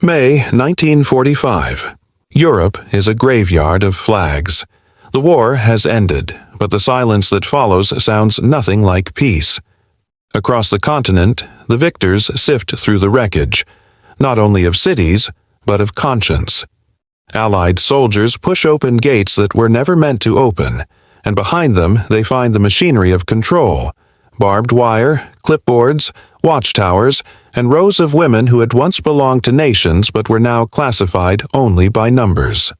May 1945. Europe is a graveyard of flags. The war has ended, but the silence that follows sounds nothing like peace. Across the continent, the victors sift through the wreckage, not only of cities, but of conscience. Allied soldiers push open gates that were never meant to open, and behind them they find the machinery of control: barbed wire, clipboards, watchtowers, and rows of women who had once belonged to nations but were now classified only by numbers.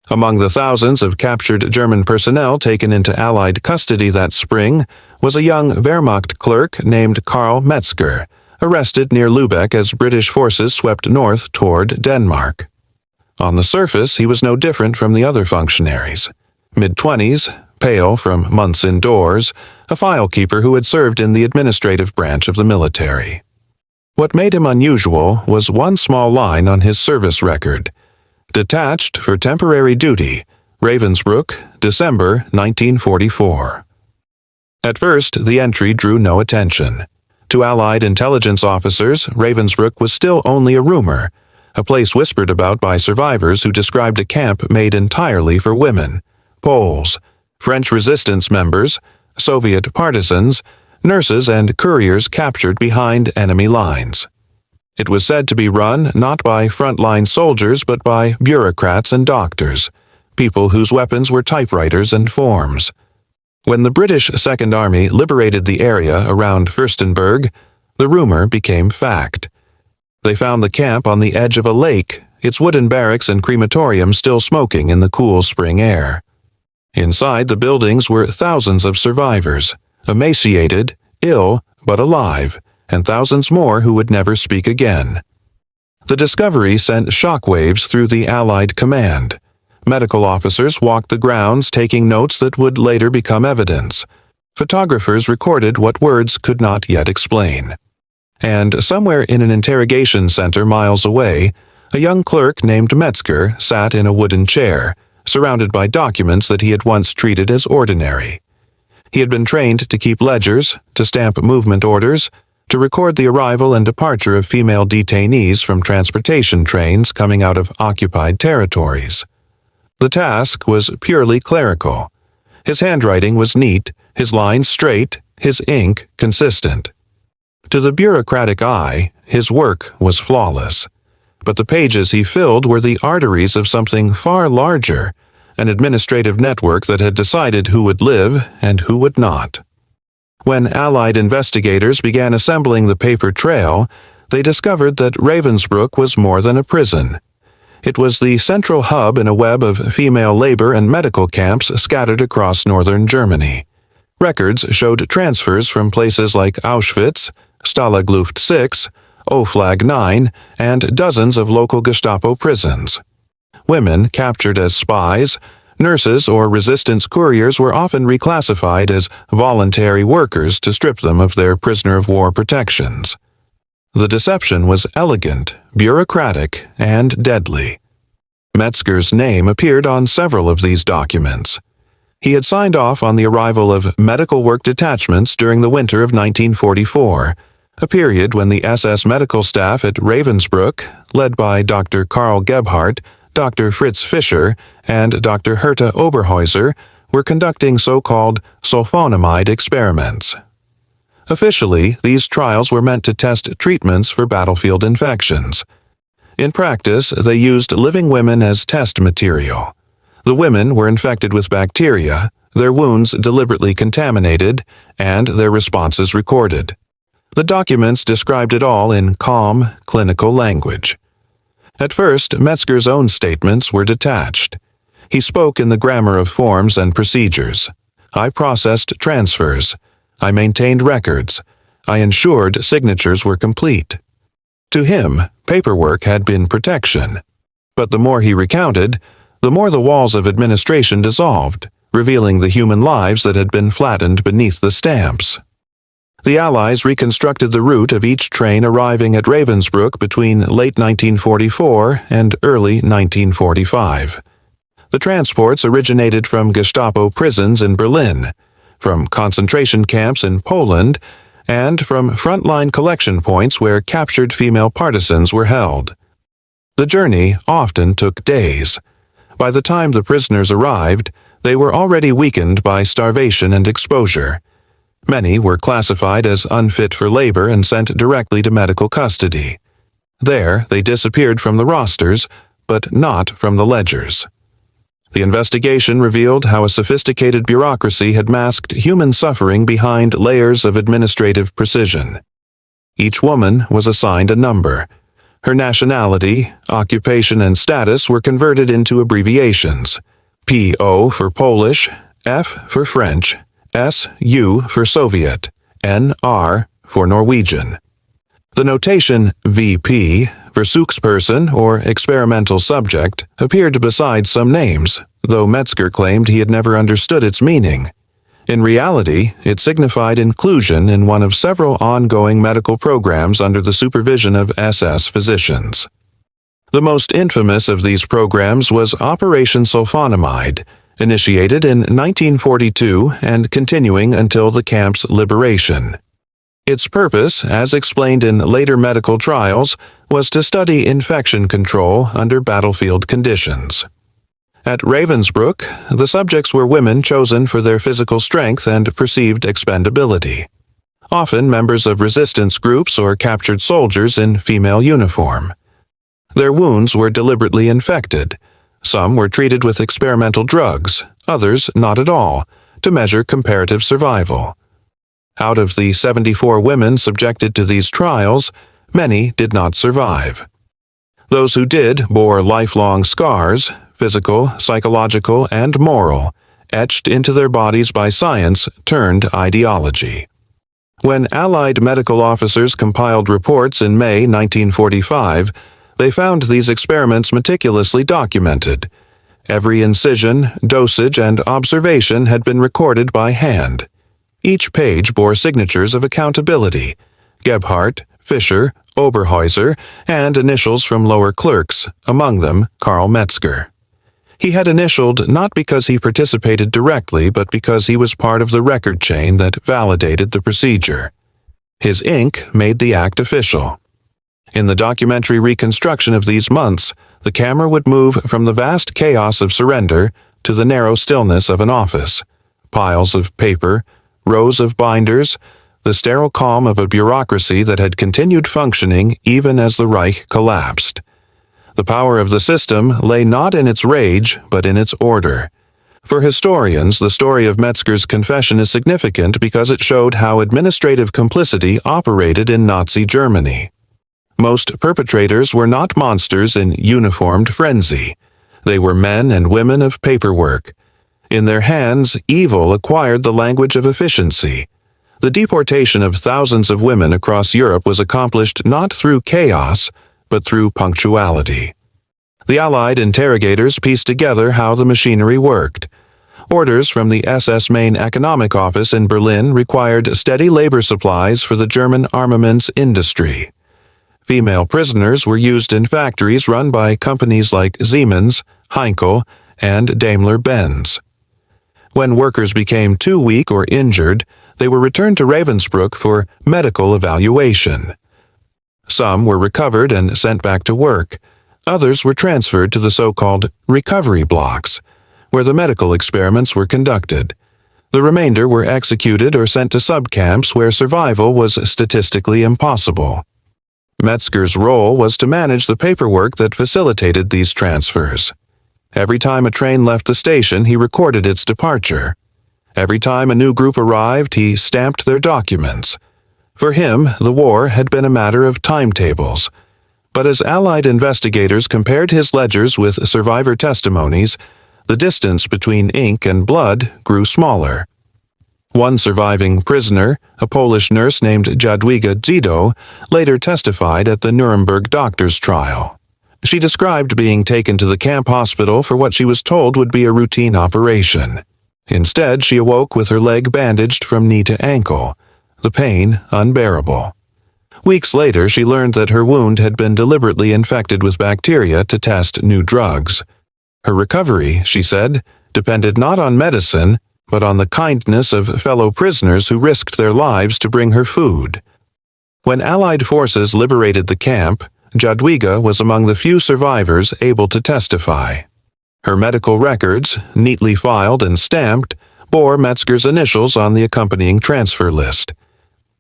Among the thousands of captured German personnel taken into Allied custody that spring was a young Wehrmacht clerk named Karl Metzger, arrested near Lübeck as British forces swept north toward Denmark. On the surface, he was no different from the other functionaries. Mid-20s, pale from months indoors, a file keeper who had served in the administrative branch of the military. What made him unusual was one small line on his service record: detached for temporary duty, Ravensbrück, December 1944. At first, the entry drew no attention. To Allied intelligence officers, Ravensbrück was still only a rumor, a place whispered about by survivors who described a camp made entirely for women, Poles, French resistance members, Soviet partisans, nurses and couriers captured behind enemy lines. It was said to be run not by frontline soldiers but by bureaucrats and doctors, people whose weapons were typewriters and forms. When the British Second Army liberated the area around Fürstenberg, the rumor became fact. They found the camp on the edge of a lake, its wooden barracks and crematorium still smoking in the cool spring air. Inside the buildings were thousands of survivors, emaciated, ill, but alive, and thousands more who would never speak again. The discovery sent shockwaves through the Allied command. Medical officers walked the grounds taking notes that would later become evidence. Photographers recorded what words could not yet explain. And somewhere in an interrogation center miles away, a young clerk named Metzger sat in a wooden chair, surrounded by documents that he had once treated as ordinary. He had been trained to keep ledgers, to stamp movement orders, to record the arrival and departure of female detainees from transportation trains coming out of occupied territories. The task was purely clerical. His handwriting was neat, his lines straight, his ink consistent. To the bureaucratic eye, his work was flawless. But the pages he filled were the arteries of something far larger, an administrative network that had decided who would live and who would not. When Allied investigators began assembling the paper trail, they discovered that Ravensbrück was more than a prison. It was the central hub in a web of female labor and medical camps scattered across northern Germany. Records showed transfers from places like Auschwitz, Stalag Luft 6, Oflag 9, and dozens of local Gestapo prisons. Women captured as spies, nurses or resistance couriers were often reclassified as voluntary workers to strip them of their prisoner-of-war protections. The deception was elegant, bureaucratic, and deadly. Metzger's name appeared on several of these documents. He had signed off on the arrival of medical work detachments during the winter of 1944, a period when the SS medical staff at Ravensbrück, led by Dr. Karl Gebhardt, Dr. Fritz Fischer, and Dr. Herta Oberhäuser, were conducting so-called sulfonamide experiments. Officially, these trials were meant to test treatments for battlefield infections. In practice, they used living women as test material. The women were infected with bacteria, their wounds deliberately contaminated, and their responses recorded. The documents described it all in calm, clinical language. At first, Metzger's own statements were detached. He spoke in the grammar of forms and procedures. I processed transfers. I maintained records. I ensured signatures were complete. To him, paperwork had been protection. But the more he recounted, the more the walls of administration dissolved, revealing the human lives that had been flattened beneath the stamps. The Allies reconstructed the route of each train arriving at Ravensbrück between late 1944 and early 1945. The transports originated from Gestapo prisons in Berlin, from concentration camps in Poland, and from frontline collection points where captured female partisans were held. The journey often took days. By the time the prisoners arrived, they were already weakened by starvation and exposure. Many were classified as unfit for labor and sent directly to medical custody. There, they disappeared from the rosters, but not from the ledgers. The investigation revealed how a sophisticated bureaucracy had masked human suffering behind layers of administrative precision. Each woman was assigned a number. Her nationality, occupation, and status were converted into abbreviations: PO for Polish, F for French, SU for Soviet, NR for Norwegian. The notation VP, Versuchsperson or experimental subject, appeared beside some names, though Metzger claimed he had never understood its meaning. In reality, it signified inclusion in one of several ongoing medical programs under the supervision of SS physicians. The most infamous of these programs was Operation Sulfonamide, initiated in 1942 and continuing until the camp's liberation. Its purpose, as explained in later medical trials, was to study infection control under battlefield conditions. At Ravensbrück, the subjects were women chosen for their physical strength and perceived expendability, often members of resistance groups or captured soldiers in female uniform. Their wounds were deliberately infected. Some were treated with experimental drugs, others not at all, to measure comparative survival. Out of the 74 women subjected to these trials, many did not survive. Those who did bore lifelong scars, physical, psychological, and moral, etched into their bodies by science turned ideology. When Allied medical officers compiled reports in May 1945, they found these experiments meticulously documented. Every incision, dosage, and observation had been recorded by hand. Each page bore signatures of accountability: Gebhardt, Fischer, Oberhäuser, and initials from lower clerks, among them Karl Metzger. He had initialed not because he participated directly, but because he was part of the record chain that validated the procedure. His ink made the act official. In the documentary reconstruction of these months, the camera would move from the vast chaos of surrender to the narrow stillness of an office: piles of paper, rows of binders, the sterile calm of a bureaucracy that had continued functioning even as the Reich collapsed. The power of the system lay not in its rage, but in its order. For historians, the story of Metzger's confession is significant because it showed how administrative complicity operated in Nazi Germany. Most perpetrators were not monsters in uniformed frenzy. They were men and women of paperwork. In their hands, evil acquired the language of efficiency. The deportation of thousands of women across Europe was accomplished not through chaos, but through punctuality. The Allied interrogators pieced together how the machinery worked. Orders from the SS Main Economic Office in Berlin required steady labor supplies for the German armaments industry. Female prisoners were used in factories run by companies like Siemens, Heinkel, and Daimler-Benz. When workers became too weak or injured, they were returned to Ravensbrück for medical evaluation. Some were recovered and sent back to work. Others were transferred to the so-called recovery blocks, where the medical experiments were conducted. The remainder were executed or sent to subcamps where survival was statistically impossible. Metzger's role was to manage the paperwork that facilitated these transfers. Every time a train left the station, he recorded its departure. Every time a new group arrived, he stamped their documents. For him, the war had been a matter of timetables. But as Allied investigators compared his ledgers with survivor testimonies, the distance between ink and blood grew smaller. One surviving prisoner, a Polish nurse named Jadwiga Dzido, later testified at the Nuremberg doctor's trial. She described being taken to the camp hospital for what she was told would be a routine operation. Instead, she awoke with her leg bandaged from knee to ankle, the pain unbearable. Weeks later, she learned that her wound had been deliberately infected with bacteria to test new drugs. Her recovery, she said, depended not on medicine, but on the kindness of fellow prisoners who risked their lives to bring her food. When Allied forces liberated the camp, Jadwiga was among the few survivors able to testify. Her medical records, neatly filed and stamped, bore Metzger's initials on the accompanying transfer list.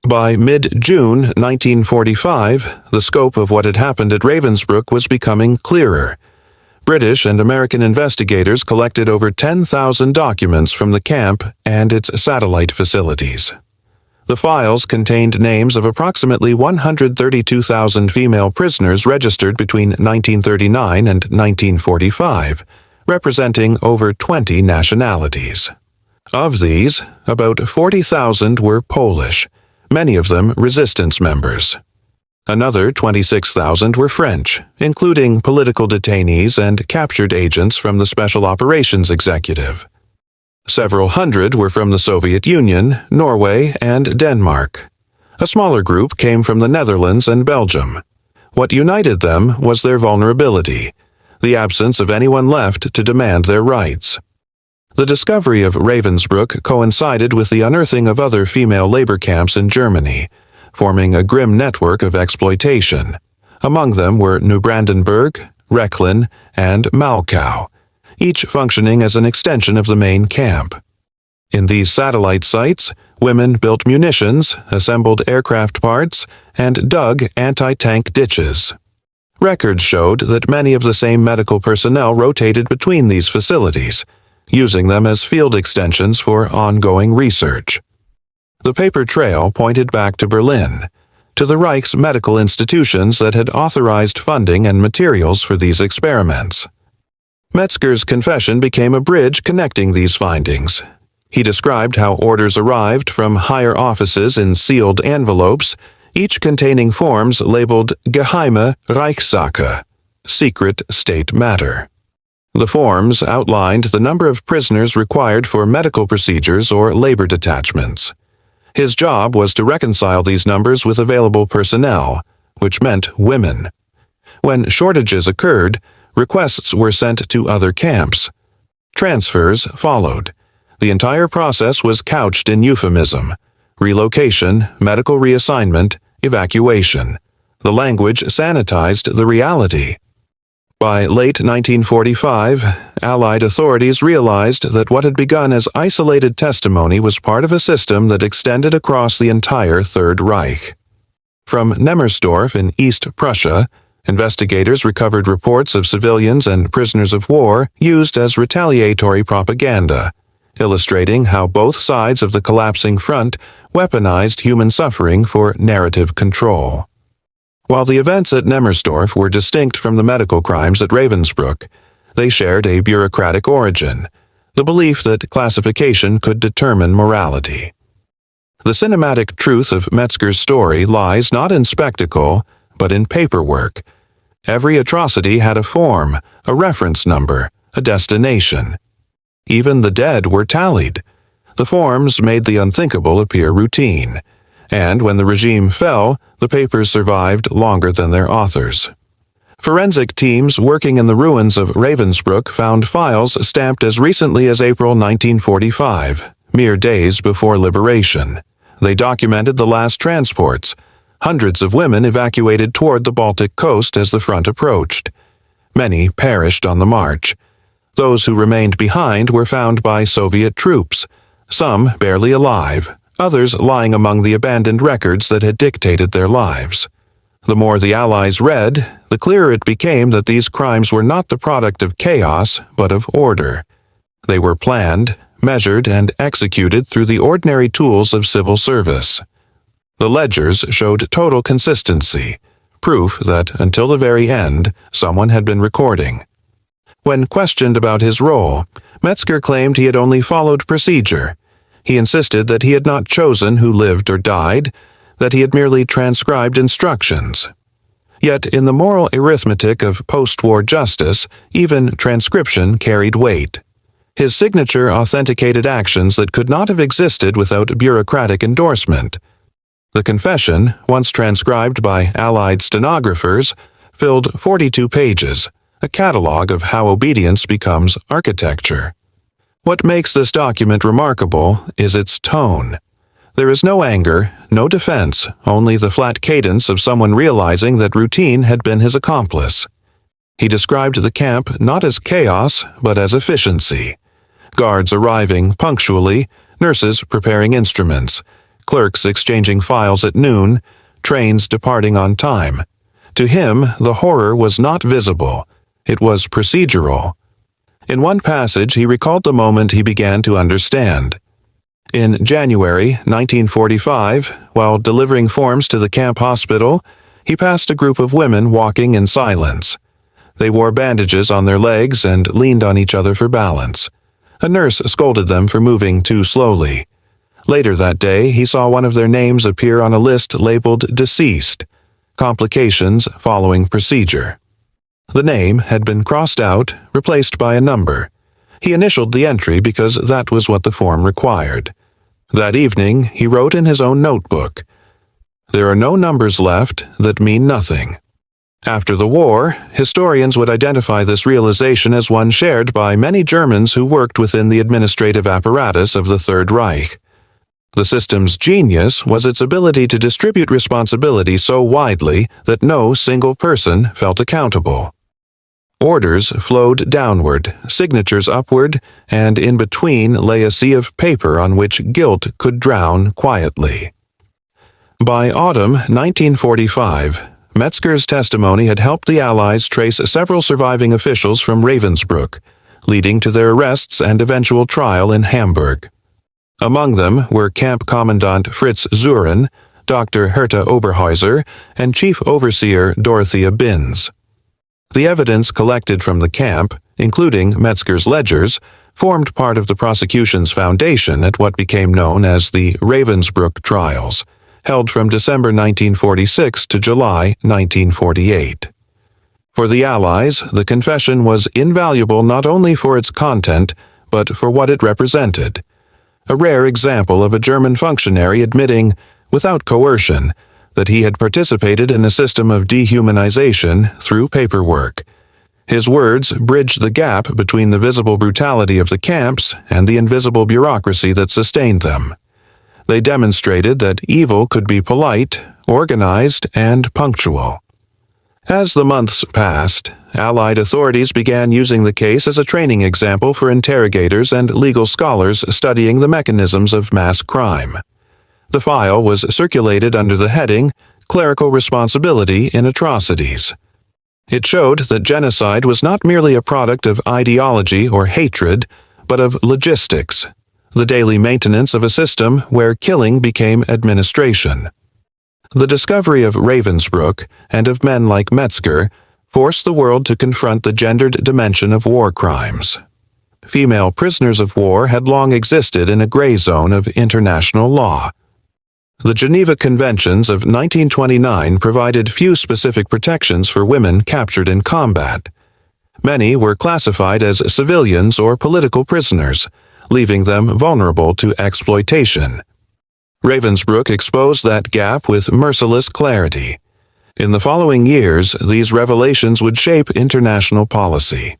By mid-June 1945, the scope of what had happened at Ravensbrück was becoming clearer. British and American investigators collected over 10,000 documents from the camp and its satellite facilities. The files contained names of approximately 132,000 female prisoners registered between 1939 and 1945, representing over 20 nationalities. Of these, about 40,000 were Polish, many of them resistance members. Another 26,000 were French, including political detainees and captured agents from the Special Operations Executive. Several hundred were from the Soviet Union, Norway, and Denmark. A smaller group came from the Netherlands and Belgium. What united them was their vulnerability, the absence of anyone left to demand their rights. The discovery of Ravensbrück coincided with the unearthing of other female labor camps in Germany, forming a grim network of exploitation. Among them were Neubrandenburg, Rechlin, and Malchow, each functioning as an extension of the main camp. In these satellite sites, women built munitions, assembled aircraft parts, and dug anti-tank ditches. Records showed that many of the same medical personnel rotated between these facilities, using them as field extensions for ongoing research. The paper trail pointed back to Berlin, to the Reich's medical institutions that had authorized funding and materials for these experiments. Metzger's confession became a bridge connecting these findings. He described how orders arrived from higher offices in sealed envelopes, each containing forms labeled Geheime Reichssache, secret state matter. The forms outlined the number of prisoners required for medical procedures or labor detachments. His job was to reconcile these numbers with available personnel, which meant women. When shortages occurred, requests were sent to other camps. Transfers followed. The entire process was couched in euphemism: relocation, medical reassignment, evacuation. The language sanitized the reality. By late 1945, Allied authorities realized that what had begun as isolated testimony was part of a system that extended across the entire Third Reich. From Nemmersdorf in East Prussia, investigators recovered reports of civilians and prisoners of war used as retaliatory propaganda, illustrating how both sides of the collapsing front weaponized human suffering for narrative control. While the events at Nemmersdorf were distinct from the medical crimes at Ravensbrück, they shared a bureaucratic origin, the belief that classification could determine morality. The cinematic truth of Metzger's story lies not in spectacle, but in paperwork. Every atrocity had a form, a reference number, a destination. Even the dead were tallied. The forms made the unthinkable appear routine, and when the regime fell, the papers survived longer than their authors. Forensic teams working in the ruins of Ravensbrück found files stamped as recently as April 1945, mere days before liberation. They documented the last transports. Hundreds of women evacuated toward the Baltic coast as the front approached. Many perished on the march. Those who remained behind were found by Soviet troops, some barely alive, others lying among the abandoned records that had dictated their lives. The more the Allies read, the clearer it became that these crimes were not the product of chaos, but of order. They were planned, measured, and executed through the ordinary tools of civil service. The ledgers showed total consistency, proof that, until the very end, someone had been recording. When questioned about his role, Metzger claimed he had only followed procedure. He insisted that he had not chosen who lived or died, that he had merely transcribed instructions. Yet in the moral arithmetic of post-war justice, even transcription carried weight. His signature authenticated actions that could not have existed without bureaucratic endorsement. The confession, once transcribed by Allied stenographers, filled 42 pages, a catalog of how obedience becomes architecture. What makes this document remarkable is its tone. There is no anger, no defense, only the flat cadence of someone realizing that routine had been his accomplice. He described the camp not as chaos, but as efficiency. Guards arriving punctually, nurses preparing instruments, clerks exchanging files at noon, trains departing on time. To him, the horror was not visible. It was procedural. In one passage, he recalled the moment he began to understand. In January 1945, while delivering forms to the camp hospital, he passed a group of women walking in silence. They wore bandages on their legs and leaned on each other for balance. A nurse scolded them for moving too slowly. Later that day, he saw one of their names appear on a list labeled deceased, complications following procedure. The name had been crossed out, replaced by a number. He initialed the entry because that was what the form required. That evening, he wrote in his own notebook, "There are no numbers left that mean nothing." After the war, historians would identify this realization as one shared by many Germans who worked within the administrative apparatus of the Third Reich. The system's genius was its ability to distribute responsibility so widely that no single person felt accountable. Orders flowed downward, signatures upward, and in between lay a sea of paper on which guilt could drown quietly. By autumn 1945, Metzger's testimony had helped the Allies trace several surviving officials from Ravensbrück, leading to their arrests and eventual trial in Hamburg. Among them were Camp Commandant Fritz Zuren, Dr. Herta Oberhäuser, and Chief Overseer Dorothea Binz. The evidence collected from the camp, including Metzger's ledgers, formed part of the prosecution's foundation at what became known as the Ravensbrück trials, held from December 1946 to July 1948. For the Allies, the confession was invaluable not only for its content, but for what it represented. A rare example of a German functionary admitting, without coercion, that he had participated in a system of dehumanization through paperwork. His words bridged the gap between the visible brutality of the camps and the invisible bureaucracy that sustained them. They demonstrated that evil could be polite, organized, and punctual. As the months passed, Allied authorities began using the case as a training example for interrogators and legal scholars studying the mechanisms of mass crime. The file was circulated under the heading Clerical Responsibility in Atrocities. It showed that genocide was not merely a product of ideology or hatred, but of logistics, the daily maintenance of a system where killing became administration. The discovery of Ravensbrück and of men like Metzger forced the world to confront the gendered dimension of war crimes. Female prisoners of war had long existed in a gray zone of international law. The Geneva Conventions of 1929 provided few specific protections for women captured in combat. Many were classified as civilians or political prisoners, leaving them vulnerable to exploitation. Ravensbrück exposed that gap with merciless clarity. In the following years, these revelations would shape international policy.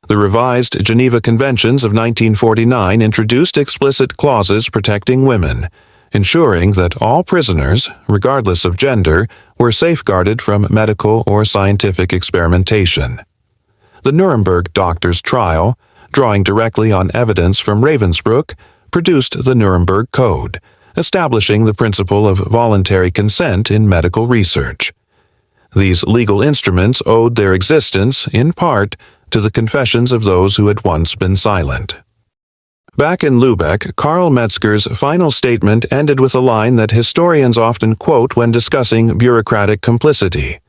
The revised Geneva Conventions of 1949 introduced explicit clauses protecting women, ensuring that all prisoners, regardless of gender, were safeguarded from medical or scientific experimentation. The Nuremberg doctors' trial, drawing directly on evidence from Ravensbrück, produced the Nuremberg Code, establishing the principle of voluntary consent in medical research. These legal instruments owed their existence, in part, to the confessions of those who had once been silent. Back in Lübeck, Karl Metzger's final statement ended with a line that historians often quote when discussing bureaucratic complicity.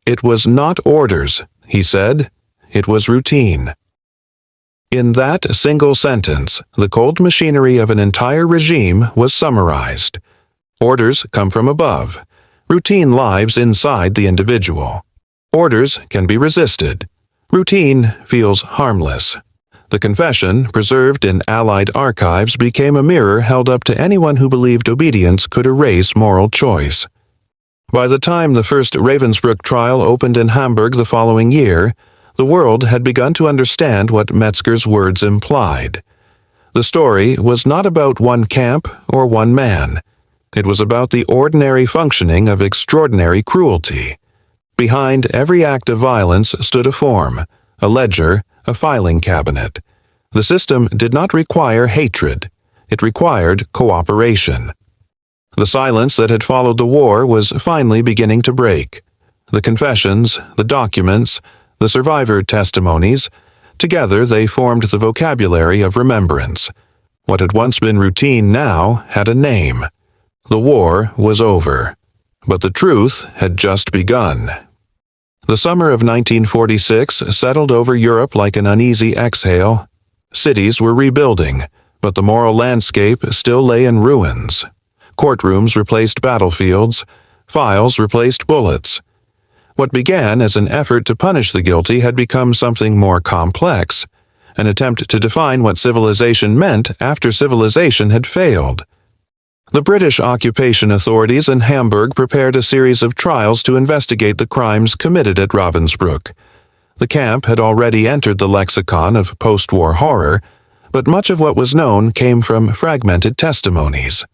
"It was not orders," he said, "it was routine." In that single sentence, the cold machinery of an entire regime was summarized. Orders come from above. Routine lives inside the individual. Orders can be resisted. Routine feels harmless. The confession, preserved in Allied archives, became a mirror held up to anyone who believed obedience could erase moral choice. By the time the first Ravensbrück trial opened in Hamburg the following year, the world had begun to understand what Metzger's words implied. The story was not about one camp or one man. It was about the ordinary functioning of extraordinary cruelty. Behind every act of violence stood a form, a ledger, a filing cabinet. The system did not require hatred. It required cooperation. The silence that had followed the war was finally beginning to break. The confessions, the documents, the survivor testimonies, together they formed the vocabulary of remembrance. What had once been routine now had a name. The war was over, but the truth had just begun. The summer of 1946 settled over Europe like an uneasy exhale. Cities were rebuilding, but the moral landscape still lay in ruins. Courtrooms replaced battlefields. Files replaced bullets. What began as an effort to punish the guilty had become something more complex, an attempt to define what civilization meant after civilization had failed. The British occupation authorities in Hamburg prepared a series of trials to investigate the crimes committed at Ravensbrück. The camp had already entered the lexicon of post-war horror, but much of what was known came from fragmented testimonies.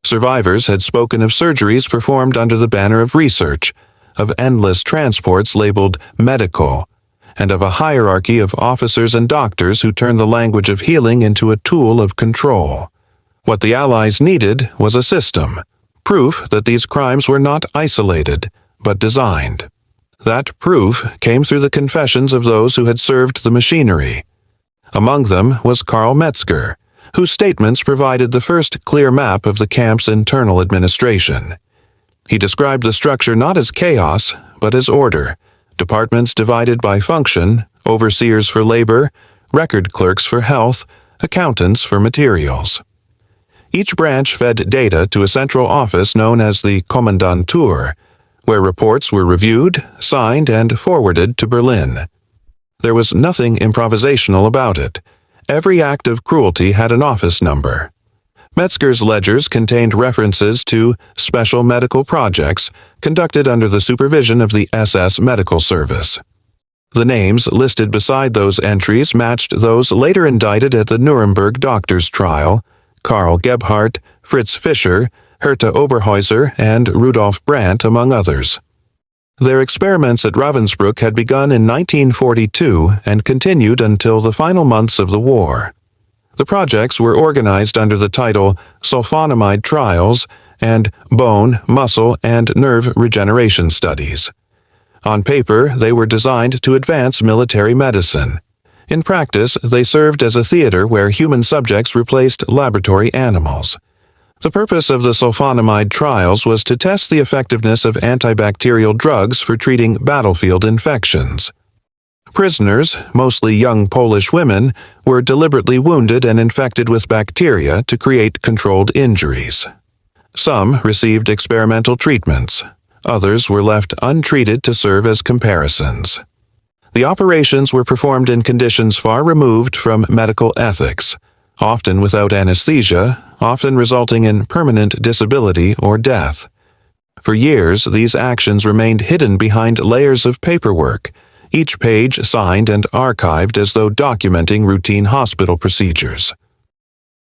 Survivors had spoken of surgeries performed under the banner of research, of endless transports labeled medical, and of a hierarchy of officers and doctors who turned the language of healing into a tool of control. What the Allies needed was a system, proof that these crimes were not isolated, but designed. That proof came through the confessions of those who had served the machinery. Among them was Karl Metzger, whose statements provided the first clear map of the camp's internal administration. He described the structure not as chaos, but as order, departments divided by function, overseers for labor, record clerks for health, accountants for materials. Each branch fed data to a central office known as the Kommandantur, where reports were reviewed, signed, and forwarded to Berlin. There was nothing improvisational about it. Every act of cruelty had an office number. Metzger's ledgers contained references to special medical projects conducted under the supervision of the SS Medical Service. The names listed beside those entries matched those later indicted at the Nuremberg doctors' trial: Karl Gebhardt, Fritz Fischer, Herta Oberhäuser, and Rudolf Brandt, among others. Their experiments at Ravensbrück had begun in 1942 and continued until the final months of the war. The projects were organized under the title Sulfonamide Trials and Bone, Muscle, and Nerve Regeneration Studies. On paper, they were designed to advance military medicine. In practice, they served as a theater where human subjects replaced laboratory animals. The purpose of the sulfonamide trials was to test the effectiveness of antibacterial drugs for treating battlefield infections. Prisoners, mostly young Polish women, were deliberately wounded and infected with bacteria to create controlled injuries. Some received experimental treatments. Others were left untreated to serve as comparisons. The operations were performed in conditions far removed from medical ethics, often without anesthesia, often resulting in permanent disability or death. For years, these actions remained hidden behind layers of paperwork, each page signed and archived as though documenting routine hospital procedures.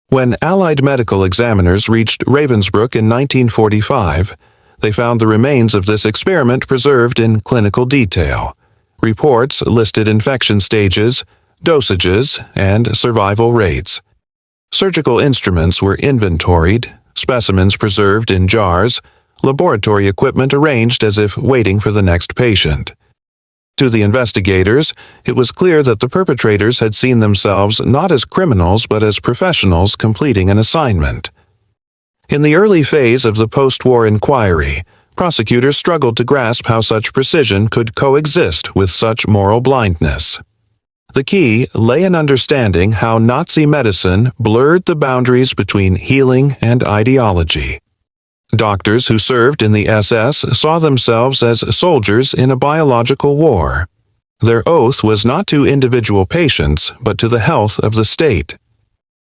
When Allied medical examiners reached Ravensbrück in 1945, they found the remains of this experiment preserved in clinical detail. Reports listed infection stages, dosages, and survival rates. Surgical instruments were inventoried, specimens preserved in jars, laboratory equipment arranged as if waiting for the next patient. To the investigators, it was clear that the perpetrators had seen themselves not as criminals but as professionals completing an assignment. In the early phase of the post-war inquiry, prosecutors struggled to grasp how such precision could coexist with such moral blindness. The key lay in understanding how Nazi medicine blurred the boundaries between healing and ideology. Doctors who served in the SS saw themselves as soldiers in a biological war. Their oath was not to individual patients, but to the health of the state.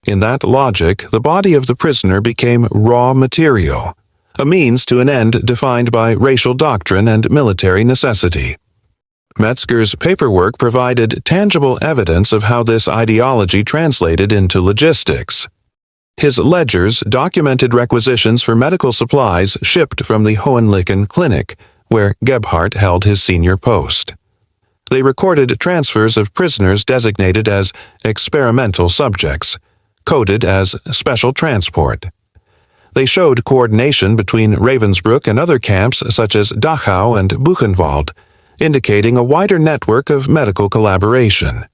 In that logic, the body of the prisoner became raw material, a means to an end defined by racial doctrine and military necessity. Metzger's paperwork provided tangible evidence of how this ideology translated into logistics. His ledgers documented requisitions for medical supplies shipped from the Hohenlichen Clinic, where Gebhardt held his senior post. They recorded transfers of prisoners designated as experimental subjects, coded as special transport. They showed coordination between Ravensbrück and other camps such as Dachau and Buchenwald, indicating a wider network of medical collaboration.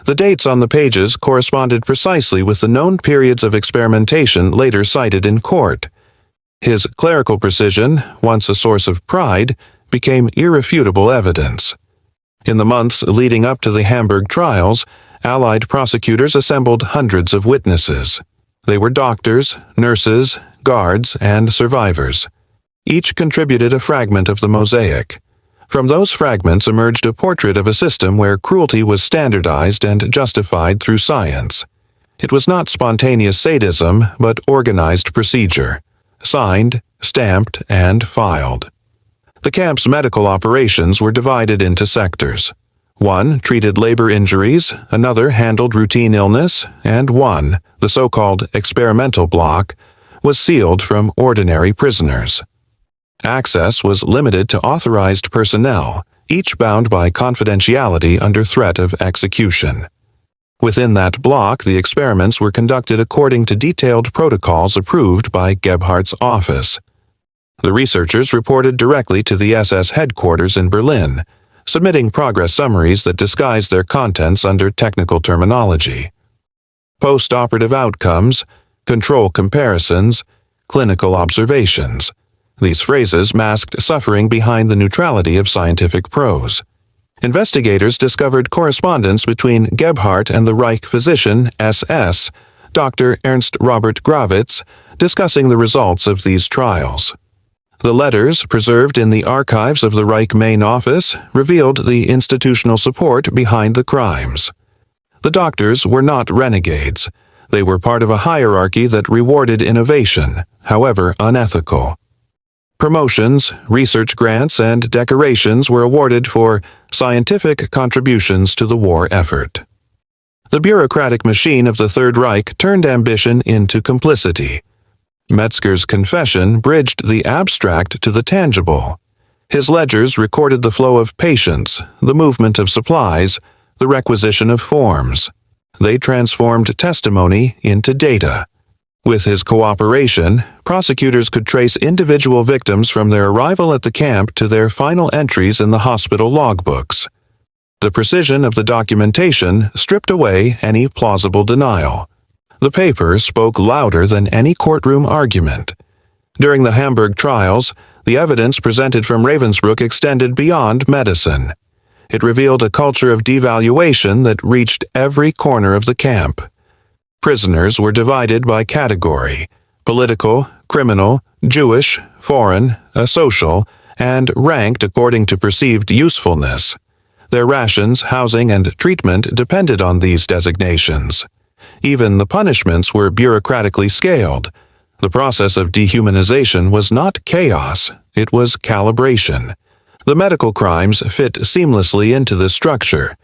The dates on the pages corresponded precisely with the known periods of experimentation later cited in court. His clerical precision, once a source of pride, became irrefutable evidence. In the months leading up to the Hamburg trials, Allied prosecutors assembled hundreds of witnesses. They were doctors, nurses, guards, and survivors. Each contributed a fragment of the mosaic. From those fragments emerged a portrait of a system where cruelty was standardized and justified through science. It was not spontaneous sadism, but organized procedure, signed, stamped, and filed. The camp's medical operations were divided into sectors. One treated labor injuries, another handled routine illness, and one, the so-called experimental block, was sealed from ordinary prisoners. Access was limited to authorized personnel, each bound by confidentiality under threat of execution. Within that block, the experiments were conducted according to detailed protocols approved by Gebhardt's office. The researchers reported directly to the SS headquarters in Berlin, submitting progress summaries that disguised their contents under technical terminology. Post-operative outcomes, control comparisons, clinical observations. These phrases masked suffering behind the neutrality of scientific prose. Investigators discovered correspondence between Gebhardt and the Reich physician SS, Dr. Ernst Robert Grawitz, discussing the results of these trials. The letters, preserved in the archives of the Reich main office, revealed the institutional support behind the crimes. The doctors were not renegades. They were part of a hierarchy that rewarded innovation, however unethical. Promotions, research grants, and decorations were awarded for scientific contributions to the war effort. The bureaucratic machine of the Third Reich turned ambition into complicity. Metzger's confession bridged the abstract to the tangible. His ledgers recorded the flow of patients, the movement of supplies, the requisition of forms. They transformed testimony into data. With his cooperation, prosecutors could trace individual victims from their arrival at the camp to their final entries in the hospital logbooks. The precision of the documentation stripped away any plausible denial. The paper spoke louder than any courtroom argument. During the Hamburg trials, the evidence presented from Ravensbrück extended beyond medicine. It revealed a culture of devaluation that reached every corner of the camp. Prisoners were divided by category: political, criminal, Jewish, foreign, social, and ranked according to perceived usefulness. Their rations, housing, and treatment depended on these designations. Even the punishments were bureaucratically scaled. The process of dehumanization was not chaos, it was calibration. The medical crimes fit seamlessly into this structure.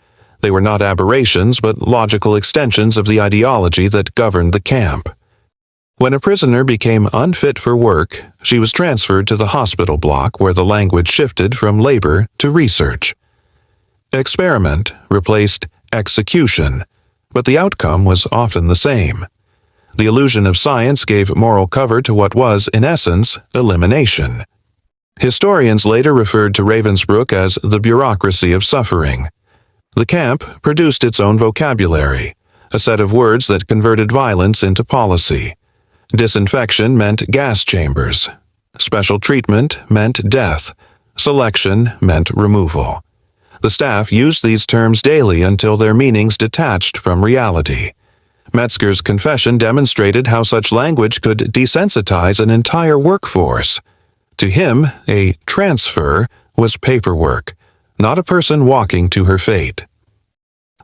They were not aberrations but logical extensions of the ideology that governed the camp. When a prisoner became unfit for work, she was transferred to the hospital block where the language shifted from labor to research. Experiment replaced execution, but the outcome was often the same. The illusion of science gave moral cover to what was, in essence, elimination. Historians later referred to Ravensbrück as the bureaucracy of suffering. The camp produced its own vocabulary, a set of words that converted violence into policy. Disinfection meant gas chambers. Special treatment meant death. Selection meant removal. The staff used these terms daily until their meanings detached from reality. Metzger's confession demonstrated how such language could desensitize an entire workforce. To him, a transfer was paperwork, not a person walking to her fate.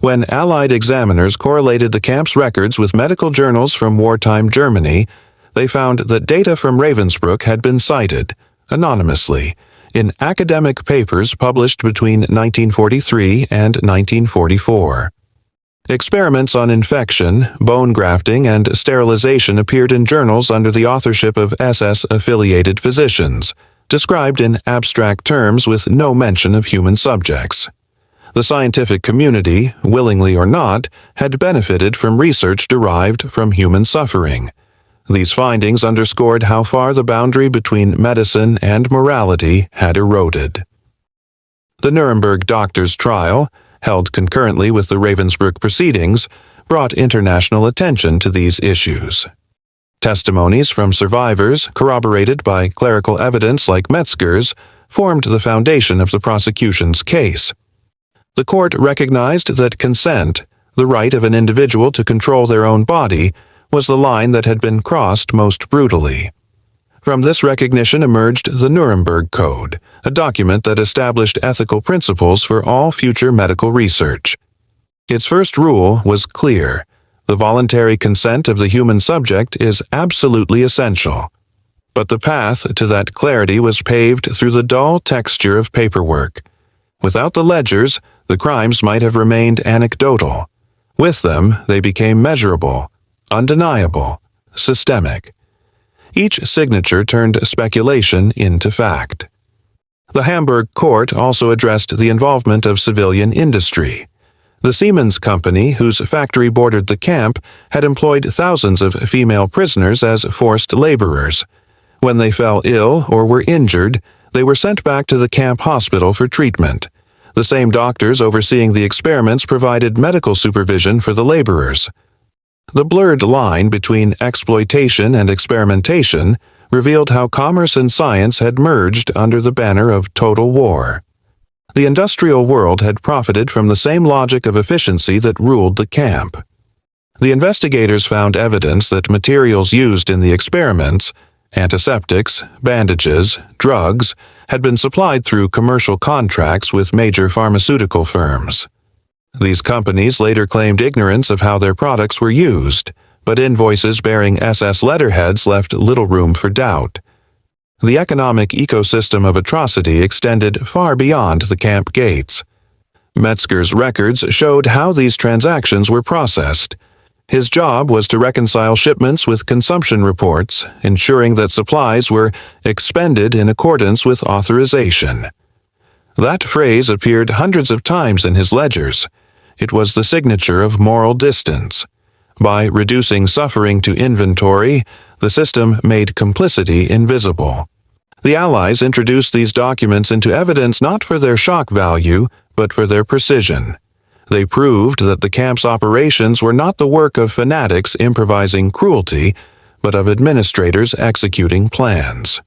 When Allied examiners correlated the camp's records with medical journals from wartime Germany, they found that data from Ravensbrück had been cited, anonymously, in academic papers published between 1943 and 1944. Experiments on infection, bone grafting, and sterilization appeared in journals under the authorship of SS-affiliated physicians, described in abstract terms with no mention of human subjects. The scientific community, willingly or not, had benefited from research derived from human suffering. These findings underscored how far the boundary between medicine and morality had eroded. The Nuremberg doctors' trial, held concurrently with the Ravensbrück proceedings, brought international attention to these issues. Testimonies from survivors, corroborated by clerical evidence like Metzger's, formed the foundation of the prosecution's case. The court recognized that consent, the right of an individual to control their own body, was the line that had been crossed most brutally. From this recognition emerged the Nuremberg Code, a document that established ethical principles for all future medical research. Its first rule was clear: the voluntary consent of the human subject is absolutely essential. But the path to that clarity was paved through the dull texture of paperwork. Without the ledgers, the crimes might have remained anecdotal. With them, they became measurable, undeniable, systemic. Each signature turned speculation into fact. The Hamburg court also addressed the involvement of civilian industry. The Siemens company, whose factory bordered the camp, had employed thousands of female prisoners as forced laborers. When they fell ill or were injured, they were sent back to the camp hospital for treatment. The same doctors overseeing the experiments provided medical supervision for the laborers. The blurred line between exploitation and experimentation revealed how commerce and science had merged under the banner of total war. The industrial world had profited from the same logic of efficiency that ruled the camp. The investigators found evidence that materials used in the experiments, antiseptics, bandages, drugs, had been supplied through commercial contracts with major pharmaceutical firms. These companies later claimed ignorance of how their products were used, but invoices bearing SS letterheads left little room for doubt. The economic ecosystem of atrocity extended far beyond the camp gates. Metzger's records showed how these transactions were processed. His job was to reconcile shipments with consumption reports, ensuring that supplies were expended in accordance with authorization. That phrase appeared hundreds of times in his ledgers. It was the signature of moral distance. By reducing suffering to inventory, the system made complicity invisible. The Allies introduced these documents into evidence not for their shock value, but for their precision. They proved that the camp's operations were not the work of fanatics improvising cruelty, but of administrators executing plans.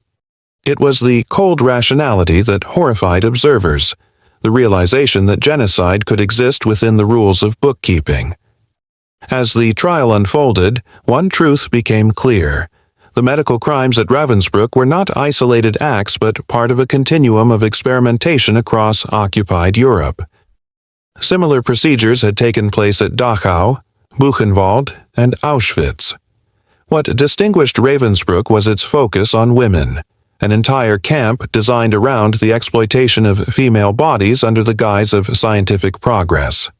It was the cold rationality that horrified observers, the realization that genocide could exist within the rules of bookkeeping. As the trial unfolded, one truth became clear. The medical crimes at Ravensbrück were not isolated acts but part of a continuum of experimentation across occupied Europe. Similar procedures had taken place at Dachau, Buchenwald, and Auschwitz. What distinguished Ravensbrück was its focus on women, an entire camp designed around the exploitation of female bodies under the guise of scientific progress.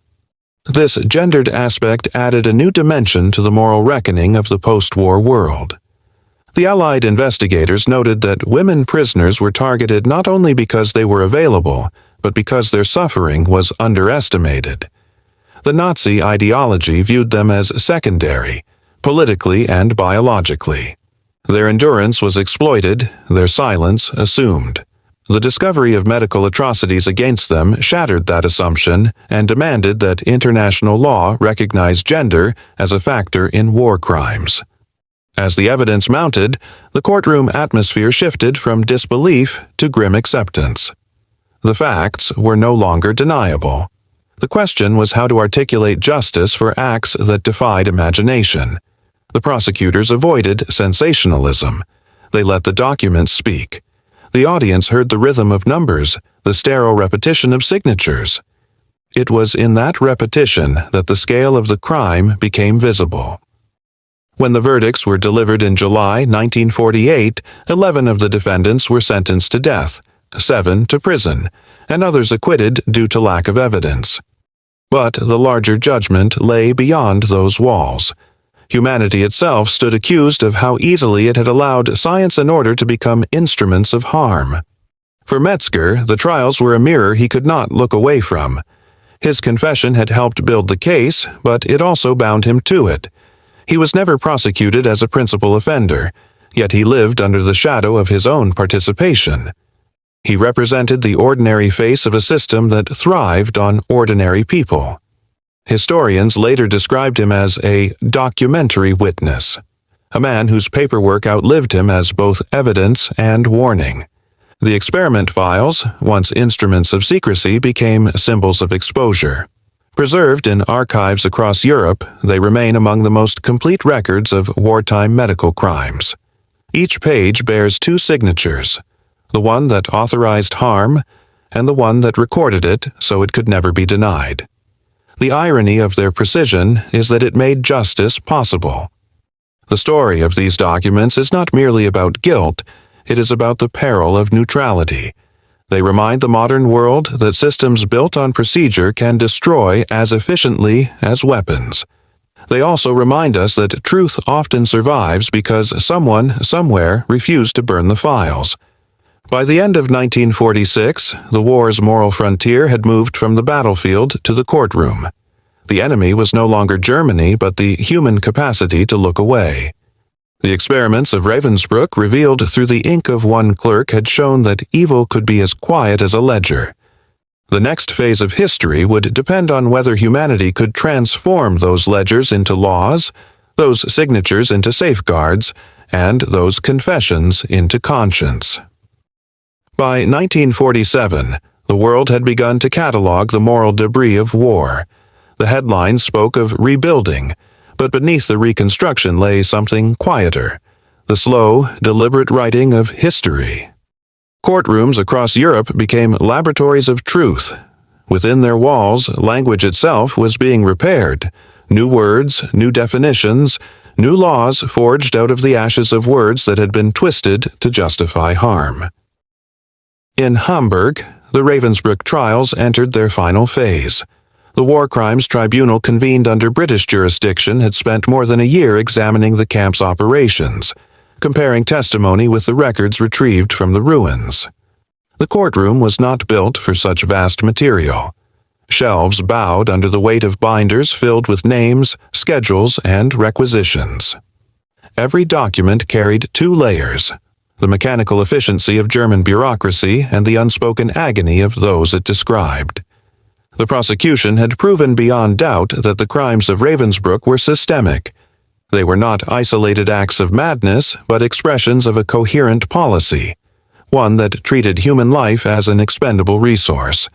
This gendered aspect added a new dimension to the moral reckoning of the post-war world. The Allied investigators noted that women prisoners were targeted not only because they were available, but because their suffering was underestimated. The Nazi ideology viewed them as secondary, politically and biologically. Their endurance was exploited, their silence assumed. The discovery of medical atrocities against them shattered that assumption and demanded that international law recognize gender as a factor in war crimes. As the evidence mounted, the courtroom atmosphere shifted from disbelief to grim acceptance. The facts were no longer deniable. The question was how to articulate justice for acts that defied imagination. The prosecutors avoided sensationalism. They let the documents speak. The audience heard the rhythm of numbers, the sterile repetition of signatures. It was in that repetition that the scale of the crime became visible. When the verdicts were delivered in July 1948, 11 of the defendants were sentenced to death, 7 to prison, and others acquitted due to lack of evidence. But the larger judgment lay beyond those walls. Humanity itself stood accused of how easily it had allowed science and order to become instruments of harm. For Metzger, the trials were a mirror he could not look away from. His confession had helped build the case, but it also bound him to it. He was never prosecuted as a principal offender, yet he lived under the shadow of his own participation. He represented the ordinary face of a system that thrived on ordinary people. Historians later described him as a documentary witness, a man whose paperwork outlived him as both evidence and warning. The experiment files, once instruments of secrecy, became symbols of exposure. Preserved in archives across Europe, they remain among the most complete records of wartime medical crimes. Each page bears 2 signatures, the one that authorized harm and the one that recorded it so it could never be denied. The irony of their precision is that it made justice possible. The story of these documents is not merely about guilt, it is about the peril of neutrality. They remind the modern world that systems built on procedure can destroy as efficiently as weapons. They also remind us that truth often survives because someone, somewhere, refused to burn the files. By the end of 1946, the war's moral frontier had moved from the battlefield to the courtroom. The enemy was no longer Germany, but the human capacity to look away. The experiments of Ravensbrück, revealed through the ink of one clerk, had shown that evil could be as quiet as a ledger. The next phase of history would depend on whether humanity could transform those ledgers into laws, those signatures into safeguards, and those confessions into conscience. By 1947, the world had begun to catalog the moral debris of war. The headlines spoke of rebuilding, but beneath the reconstruction lay something quieter, the slow, deliberate writing of history. Courtrooms across Europe became laboratories of truth. Within their walls, language itself was being repaired. New words, new definitions, new laws forged out of the ashes of words that had been twisted to justify harm. In Hamburg, the Ravensbrück trials entered their final phase. The War Crimes Tribunal, convened under British jurisdiction, had spent more than a year examining the camp's operations, comparing testimony with the records retrieved from the ruins. The courtroom was not built for such vast material. Shelves bowed under the weight of binders filled with names, schedules, and requisitions. Every document carried 2 layers: the mechanical efficiency of German bureaucracy and the unspoken agony of those it described. The prosecution had proven beyond doubt that the crimes of Ravensbrück were systemic. They were not isolated acts of madness, but expressions of a coherent policy, one that treated human life as an expendable resource.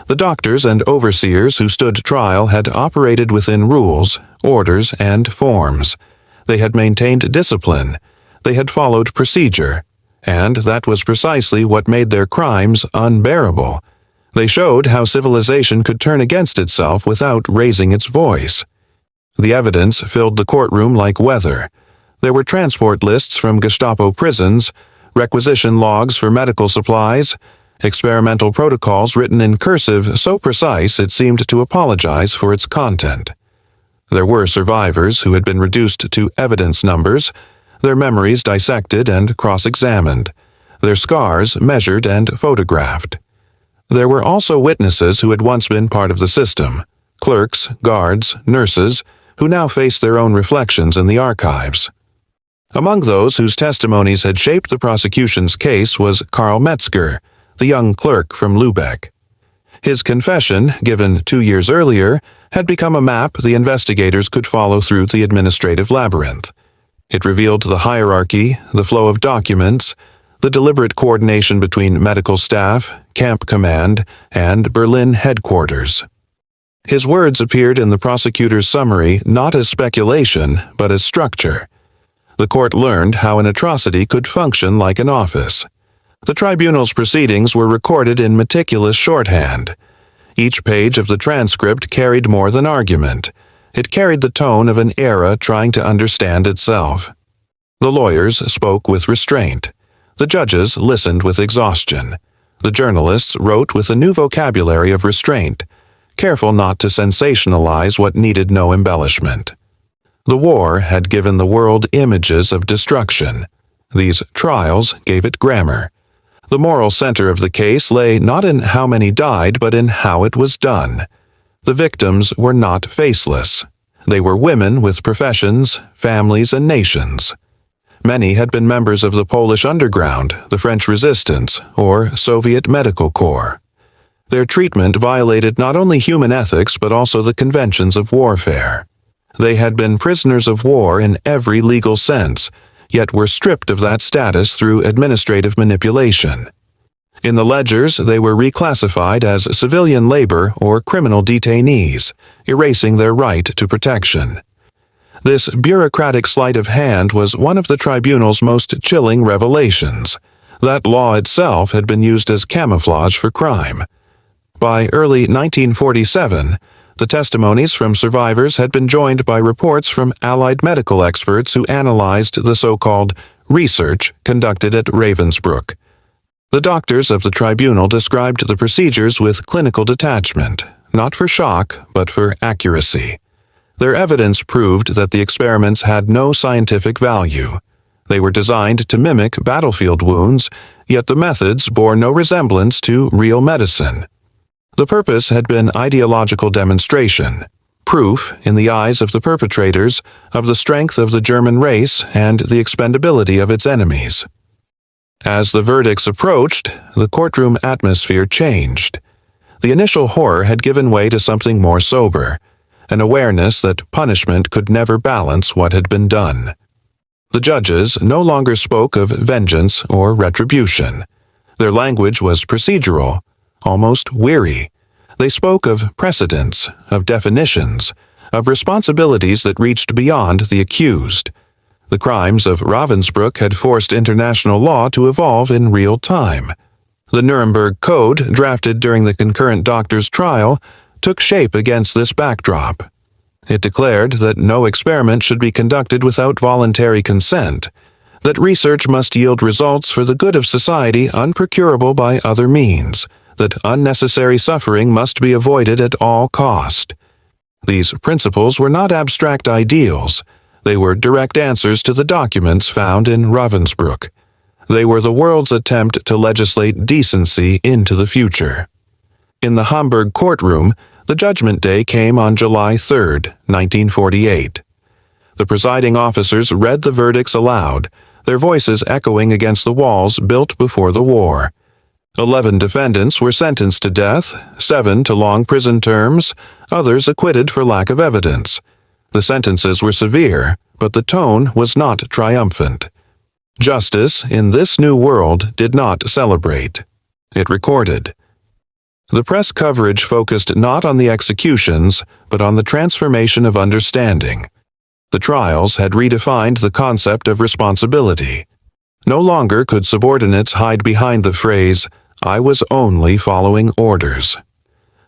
The doctors and overseers who stood trial had operated within rules, orders, and forms. They had maintained discipline. They had followed procedure. And that was precisely what made their crimes unbearable. They showed how civilization could turn against itself without raising its voice. The evidence filled the courtroom like weather. There were transport lists from Gestapo prisons, requisition logs for medical supplies, experimental protocols written in cursive so precise it seemed to apologize for its content. There were survivors who had been reduced to evidence numbers, their memories dissected and cross-examined, their scars measured and photographed. There were also witnesses who had once been part of the system, clerks, guards, nurses, who now faced their own reflections in the archives. Among those whose testimonies had shaped the prosecution's case was Karl Metzger, the young clerk from Lübeck. His confession, given 2 years earlier, had become a map the investigators could follow through the administrative labyrinth. It revealed the hierarchy, the flow of documents, the deliberate coordination between medical staff, camp command, and Berlin headquarters. His words appeared in the prosecutor's summary not as speculation, but as structure. The court learned how an atrocity could function like an office. The tribunal's proceedings were recorded in meticulous shorthand. Each page of the transcript carried more than argument. It carried the tone of an era trying to understand itself. The lawyers spoke with restraint. The judges listened with exhaustion. The journalists wrote with a new vocabulary of restraint, careful not to sensationalize what needed no embellishment. The war had given the world images of destruction. These trials gave it grammar. The moral center of the case lay not in how many died, but in how it was done. The victims were not faceless. They were women with professions, families, and nations. Many had been members of the Polish underground, the French resistance, or Soviet medical corps. Their treatment violated not only human ethics but also the conventions of warfare. They had been prisoners of war in every legal sense, yet were stripped of that status through administrative manipulation. In the ledgers, they were reclassified as civilian labor or criminal detainees, erasing their right to protection. This bureaucratic sleight of hand was one of the tribunal's most chilling revelations. That law itself had been used as camouflage for crime. By early 1947, the testimonies from survivors had been joined by reports from Allied medical experts who analyzed the so-called research conducted at Ravensbrück. The doctors of the tribunal described the procedures with clinical detachment, not for shock, but for accuracy. Their evidence proved that the experiments had no scientific value. They were designed to mimic battlefield wounds, yet the methods bore no resemblance to real medicine. The purpose had been ideological demonstration, proof, in the eyes of the perpetrators, of the strength of the German race and the expendability of its enemies. As the verdicts approached, the courtroom atmosphere changed. The initial horror had given way to something more sober, an awareness that punishment could never balance what had been done. The judges no longer spoke of vengeance or retribution. Their language was procedural, almost weary. They spoke of precedents, of definitions, of responsibilities that reached beyond the accused. The crimes of Ravensbrück had forced international law to evolve in real time. The Nuremberg Code, drafted during the concurrent doctors' trial, took shape against this backdrop. It declared that no experiment should be conducted without voluntary consent, that research must yield results for the good of society unprocurable by other means, that unnecessary suffering must be avoided at all cost. These principles were not abstract ideals. They were direct answers to the documents found in Ravensbrück. They were the world's attempt to legislate decency into the future. In the Hamburg courtroom, the judgment day came on July 3, 1948. The presiding officers read the verdicts aloud, their voices echoing against the walls built before the war. 11 defendants were sentenced to death, 7 to long prison terms, others acquitted for lack of evidence. The sentences were severe, but the tone was not triumphant. Justice in this new world did not celebrate. It recorded. The press coverage focused not on the executions, but on the transformation of understanding. The trials had redefined the concept of responsibility. No longer could subordinates hide behind the phrase, "I was only following orders."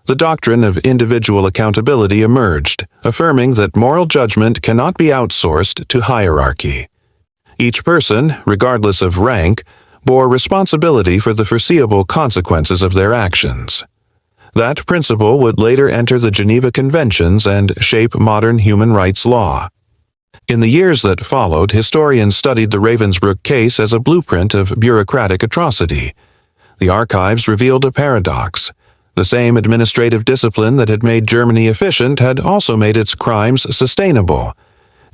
The doctrine of individual accountability emerged, affirming that moral judgment cannot be outsourced to hierarchy. Each person, regardless of rank, bore responsibility for the foreseeable consequences of their actions. That principle would later enter the Geneva Conventions and shape modern human rights law. In the years that followed, historians studied the Ravensbrück case as a blueprint of bureaucratic atrocity. The archives revealed a paradox. The same administrative discipline that had made Germany efficient had also made its crimes sustainable.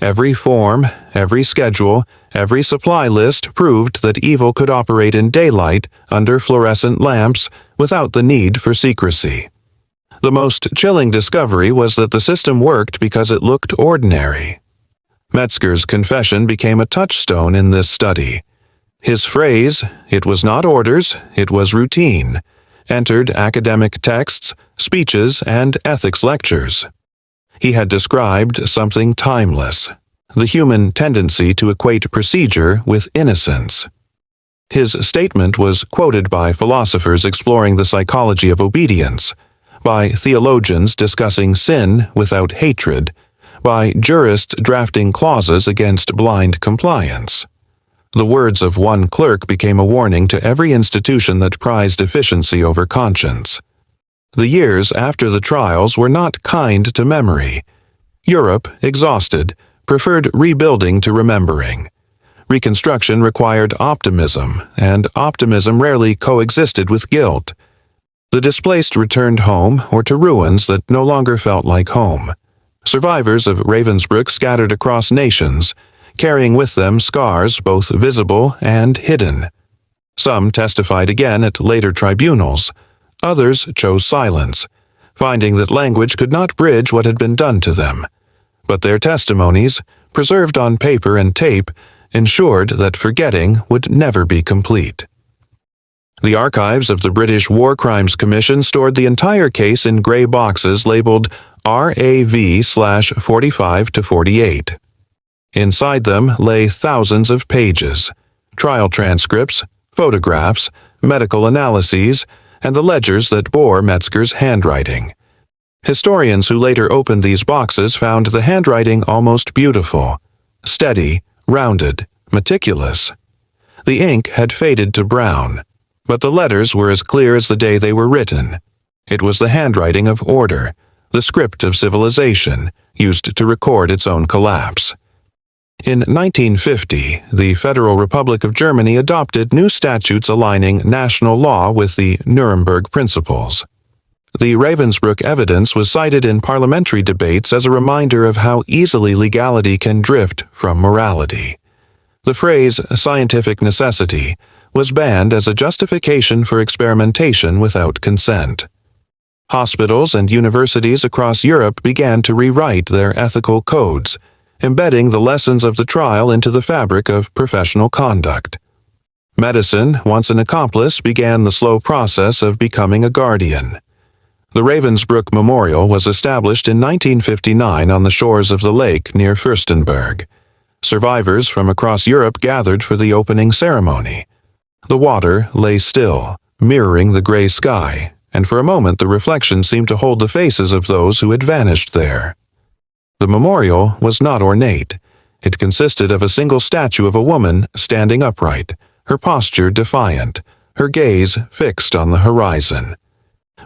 Every form, every schedule, every supply list proved that evil could operate in daylight under fluorescent lamps without the need for secrecy. The most chilling discovery was that the system worked because it looked ordinary. Metzger's confession became a touchstone in this study. His phrase, "It was not orders, it was routine," entered academic texts, speeches, and ethics lectures. He had described something timeless, the human tendency to equate procedure with innocence. His statement was quoted by philosophers exploring the psychology of obedience, by theologians discussing sin without hatred, by jurists drafting clauses against blind compliance. The words of one clerk became a warning to every institution that prized efficiency over conscience. The years after the trials were not kind to memory. Europe, exhausted, preferred rebuilding to remembering. Reconstruction required optimism, and optimism rarely coexisted with guilt. The displaced returned home or to ruins that no longer felt like home. Survivors of Ravensbrück scattered across nations, carrying with them scars both visible and hidden. Some testified again at later tribunals. Others chose silence, finding that language could not bridge what had been done to them. But their testimonies, preserved on paper and tape, ensured that forgetting would never be complete. The archives of the British War Crimes Commission stored the entire case in gray boxes labeled RAV/45 to 48. Inside them lay thousands of pages, trial transcripts, photographs, medical analyses, and the ledgers that bore Metzger's handwriting. Historians who later opened these boxes found the handwriting almost beautiful, steady, rounded, meticulous. The ink had faded to brown, but the letters were as clear as the day they were written. It was the handwriting of order, the script of civilization, used to record its own collapse. In 1950, the Federal Republic of Germany adopted new statutes aligning national law with the Nuremberg Principles. The Ravensbrück evidence was cited in parliamentary debates as a reminder of how easily legality can drift from morality. The phrase scientific necessity was banned as a justification for experimentation without consent. Hospitals and universities across Europe began to rewrite their ethical codes, embedding the lessons of the trial into the fabric of professional conduct. Medicine, once an accomplice, began the slow process of becoming a guardian. The Ravensbrück Memorial was established in 1959 on the shores of the lake near Fürstenberg. Survivors from across Europe gathered for the opening ceremony. The water lay still, mirroring the gray sky, and for a moment the reflection seemed to hold the faces of those who had vanished there. The memorial was not ornate. It consisted of a single statue of a woman standing upright, her posture defiant, her gaze fixed on the horizon.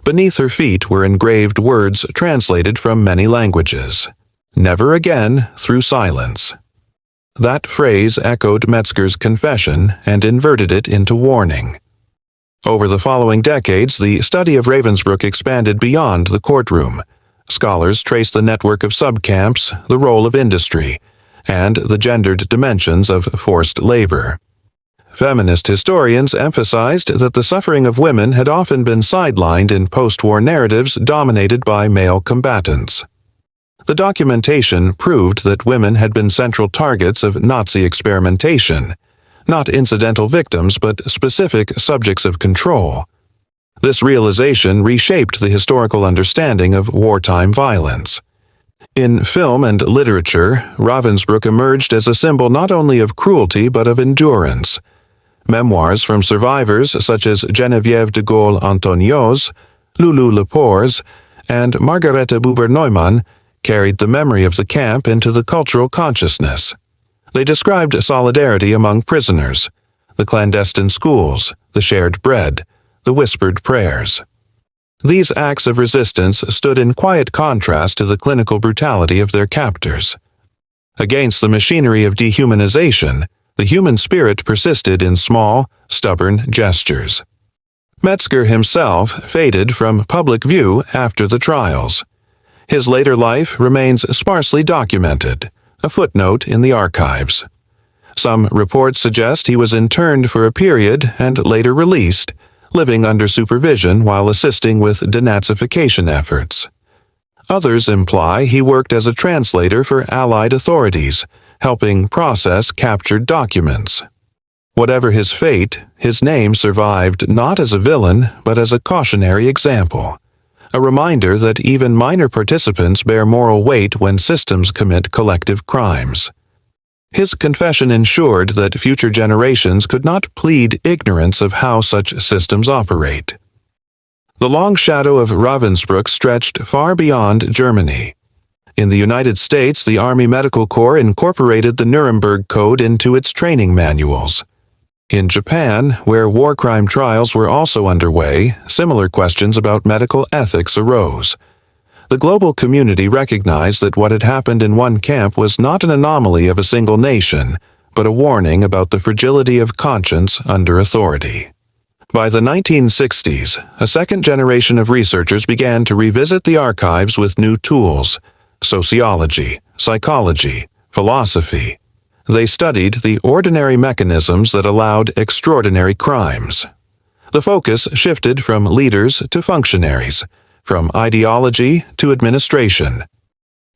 Beneath her feet were engraved words translated from many languages. Never again through silence. That phrase echoed Metzger's confession and inverted it into warning. Over the following decades, the study of Ravensbrück expanded beyond the courtroom. Scholars traced the network of subcamps, the role of industry, and the gendered dimensions of forced labor. Feminist historians emphasized that the suffering of women had often been sidelined in post-war narratives dominated by male combatants. The documentation proved that women had been central targets of Nazi experimentation, not incidental victims but specific subjects of control. This realization reshaped the historical understanding of wartime violence. In film and literature, Ravensbrück emerged as a symbol not only of cruelty but of endurance. Memoirs from survivors such as Geneviève de Gaulle-Antonios, Lulu Lepores, and Margarete Buber-Neumann carried the memory of the camp into the cultural consciousness. They described solidarity among prisoners, the clandestine schools, the shared bread, the whispered prayers. These acts of resistance stood in quiet contrast to the clinical brutality of their captors. Against the machinery of dehumanization, the human spirit persisted in small, stubborn gestures. Metzger himself faded from public view after the trials. His later life remains sparsely documented, a footnote in the archives. Some reports suggest he was interned for a period and later released, living under supervision while assisting with denazification efforts. Others imply he worked as a translator for Allied authorities, helping process captured documents. Whatever his fate, his name survived not as a villain, but as a cautionary example, a reminder that even minor participants bear moral weight when systems commit collective crimes. His confession ensured that future generations could not plead ignorance of how such systems operate. The long shadow of Ravensbrück stretched far beyond Germany. In the United States, the Army Medical Corps incorporated the Nuremberg Code into its training manuals. In Japan, where war crime trials were also underway, similar questions about medical ethics arose. The global community recognized that what had happened in one camp was not an anomaly of a single nation, but a warning about the fragility of conscience under authority. By the 1960s, a second generation of researchers began to revisit the archives with new tools: sociology, psychology, philosophy. They studied the ordinary mechanisms that allowed extraordinary crimes. The focus shifted from leaders to functionaries, from ideology to administration.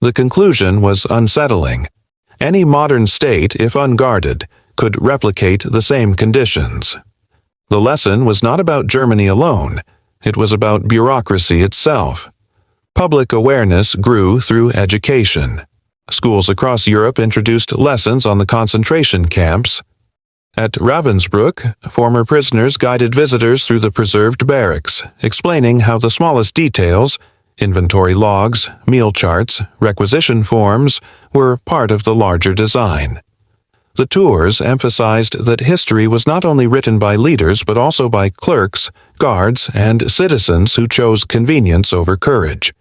The conclusion was unsettling. Any modern state, if unguarded, could replicate the same conditions. The lesson was not about Germany alone. It was about bureaucracy itself. Public awareness grew through education. Schools across Europe introduced lessons on the concentration camps. At Ravensbrück, former prisoners guided visitors through the preserved barracks, explaining how the smallest details, inventory logs, meal charts, requisition forms, were part of the larger design. The tours emphasized that history was not only written by leaders but also by clerks, guards, and citizens who chose convenience over courage.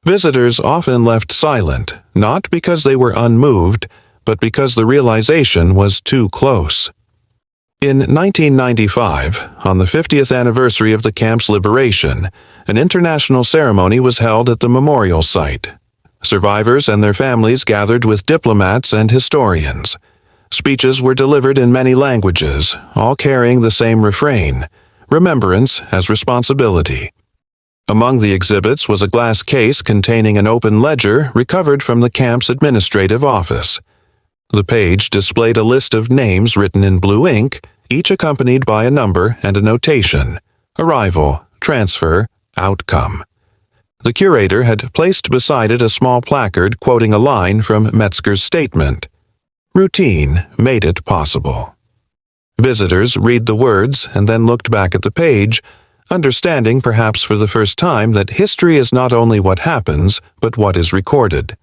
Visitors often left silent, not because they were unmoved, but because the realization was too close. In 1995, on the 50th anniversary of the camp's liberation, an international ceremony was held at the memorial site. Survivors and their families gathered with diplomats and historians. Speeches were delivered in many languages, all carrying the same refrain: remembrance as responsibility. Among the exhibits was a glass case containing an open ledger recovered from the camp's administrative office. The page displayed a list of names written in blue ink, each accompanied by a number and a notation: arrival, transfer, outcome. The curator had placed beside it a small placard quoting a line from Metzger's statement: "Routine made it possible." Visitors read the words and then looked back at the page, understanding perhaps for the first time that history is not only what happens, but what is recorded.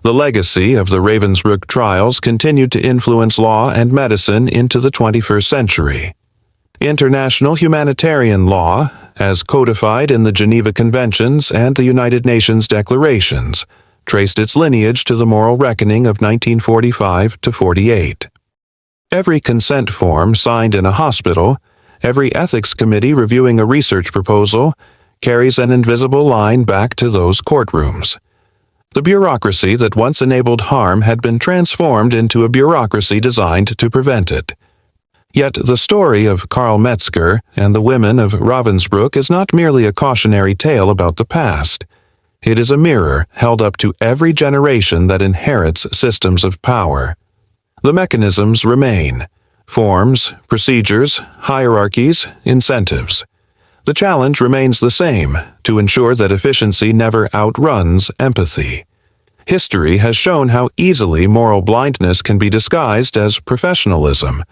The legacy of the Ravensbrück trials continued to influence law and medicine into the 21st century. International humanitarian law, as codified in the Geneva Conventions and the United Nations Declarations, traced its lineage to the moral reckoning of 1945 to 48. Every consent form signed in a hospital, every ethics committee reviewing a research proposal, carries an invisible line back to those courtrooms. The bureaucracy that once enabled harm had been transformed into a bureaucracy designed to prevent it. Yet the story of Karl Metzger and the women of Ravensbrück is not merely a cautionary tale about the past. It is a mirror held up to every generation that inherits systems of power. The mechanisms remain: forms, procedures, hierarchies, incentives. The challenge remains the same: to ensure that efficiency never outruns empathy. History has shown how easily moral blindness can be disguised as professionalism.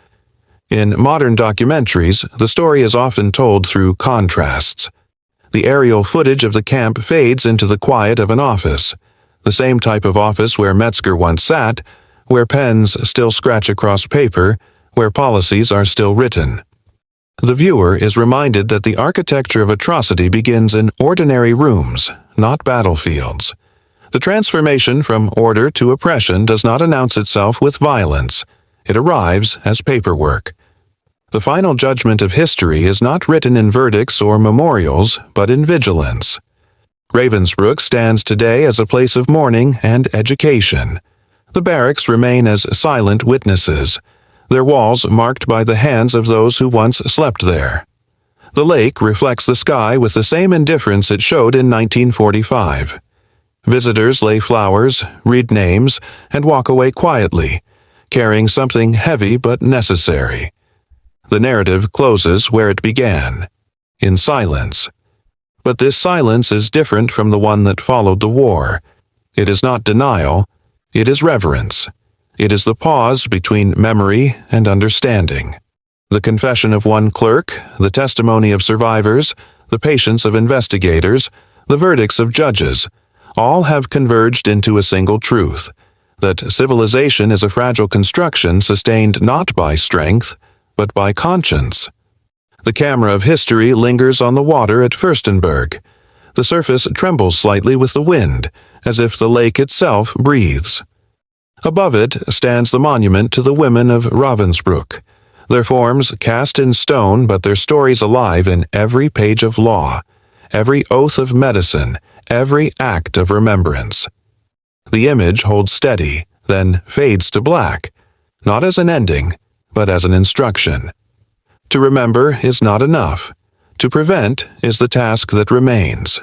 In modern documentaries, the story is often told through contrasts. The aerial footage of the camp fades into the quiet of an office, the same type of office where Metzger once sat, where pens still scratch across paper, where policies are still written. The viewer is reminded that the architecture of atrocity begins in ordinary rooms, not battlefields. The transformation from order to oppression does not announce itself with violence. It arrives as paperwork. The final judgment of history is not written in verdicts or memorials, but in vigilance. Ravensbrück stands today as a place of mourning and education. The barracks remain as silent witnesses, their walls marked by the hands of those who once slept there. The lake reflects the sky with the same indifference it showed in 1945. Visitors lay flowers, read names, and walk away quietly, carrying something heavy but necessary. The narrative closes where it began, in silence. But this silence is different from the one that followed the war. It is not denial, it is reverence. It is the pause between memory and understanding. The confession of one clerk, the testimony of survivors, the patience of investigators, the verdicts of judges, all have converged into a single truth, that civilization is a fragile construction sustained not by strength, but by conscience. The camera of history lingers on the water at Fürstenberg. The surface trembles slightly with the wind, as if the lake itself breathes. Above it stands the monument to the women of Ravensbrück, their forms cast in stone but their stories alive in every page of law, every oath of medicine, every act of remembrance. The image holds steady, then fades to black, not as an ending, but as an instruction. To remember is not enough. To prevent is the task that remains.